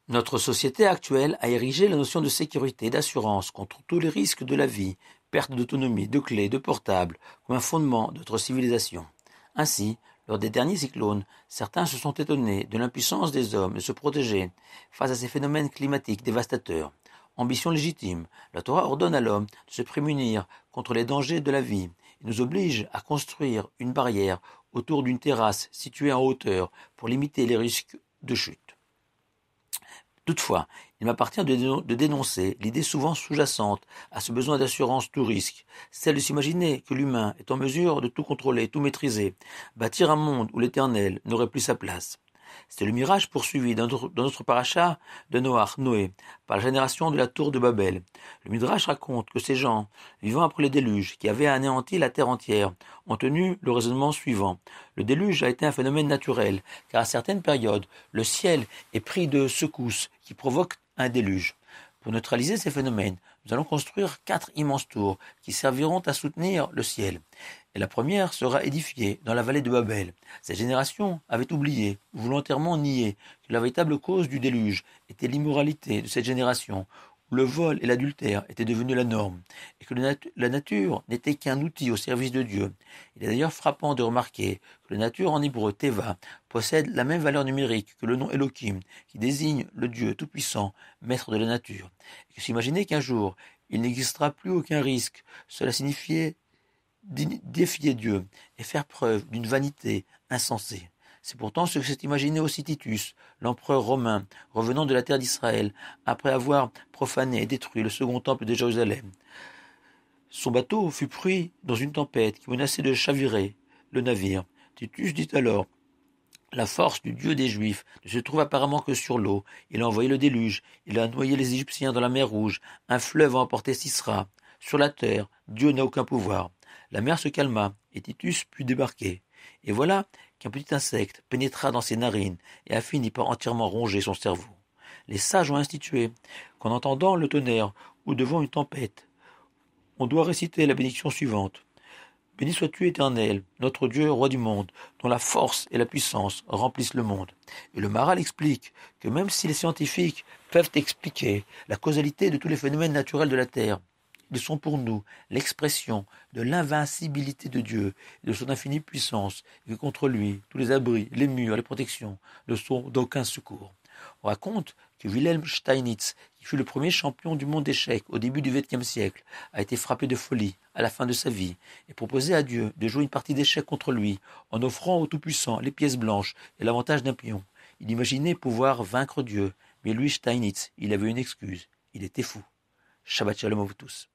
Notre société actuelle a érigé la notion de sécurité et d'assurance contre tous les risques de la vie, perte d'autonomie, de clés, de portables, comme un fondement de notre civilisation. Ainsi, lors des derniers cyclones, certains se sont étonnés de l'impuissance des hommes de se protéger face à ces phénomènes climatiques dévastateurs. Ambition légitime, la Torah ordonne à l'homme de se prémunir contre les dangers de la vie et nous oblige à construire une barrière autour d'une terrasse située en hauteur pour limiter les risques de chute. Toutefois, il m'appartient de dénoncer l'idée souvent sous-jacente à ce besoin d'assurance tout risque, celle de s'imaginer que l'humain est en mesure de tout contrôler, tout maîtriser, bâtir un monde où l'éternel n'aurait plus sa place. C'est le mirage poursuivi dans notre paracha de Noé, par la génération de la tour de Babel. Le Midrash raconte que ces gens, vivant après le déluge, qui avait anéanti la terre entière, ont tenu le raisonnement suivant. Le déluge a été un phénomène naturel, car à certaines périodes, le ciel est pris de secousses qui provoquent un déluge. Pour neutraliser ces phénomènes, nous allons construire 4 immenses tours qui serviront à soutenir le ciel. Et la première sera édifiée dans la vallée de Babel. Cette génération avait oublié, ou volontairement nié, que la véritable cause du déluge était l'immoralité de cette génération, où le vol et l'adultère étaient devenus la norme, et que la nature n'était qu'un outil au service de Dieu. Il est d'ailleurs frappant de remarquer que la nature en hébreu Teva possède la même valeur numérique que le nom Elohim, qui désigne le Dieu tout-puissant, maître de la nature. Et que s'imaginer qu'un jour il n'existera plus aucun risque, cela signifiait défier Dieu et faire preuve d'une vanité insensée. C'est pourtant ce que s'est imaginé aussi Titus, l'empereur romain, revenant de la terre d'Israël, après avoir profané et détruit le second temple de Jérusalem. Son bateau fut pris dans une tempête qui menaçait de chavirer le navire. Titus dit alors: la force du Dieu des Juifs ne se trouve apparemment que sur l'eau. Il a envoyé le déluge, il a noyé les Égyptiens dans la mer Rouge, un fleuve a emporté Sisra. Sur la terre, Dieu n'a aucun pouvoir. La mer se calma, et Titus put débarquer. Et voilà qu'un petit insecte pénétra dans ses narines et a fini par entièrement ronger son cerveau. Les sages ont institué qu'en entendant le tonnerre ou devant une tempête, on doit réciter la bénédiction suivante. Béni sois-tu, Éternel, notre Dieu, roi du monde, dont la force et la puissance remplissent le monde. Et le Maharal explique que même si les scientifiques peuvent expliquer la causalité de tous les phénomènes naturels de la Terre, ils sont pour nous l'expression de l'invincibilité de Dieu et de son infinie puissance, et que contre lui, tous les abris, les murs, les protections ne sont d'aucun secours. On raconte que Wilhelm Steinitz, qui fut le premier champion du monde d'échecs au début du XXe siècle, a été frappé de folie à la fin de sa vie et proposé à Dieu de jouer une partie d'échecs contre lui en offrant au Tout-Puissant les pièces blanches et l'avantage d'un pion. Il imaginait pouvoir vaincre Dieu, mais lui, Steinitz, il avait une excuse. Il était fou. Shabbat shalom à vous tous.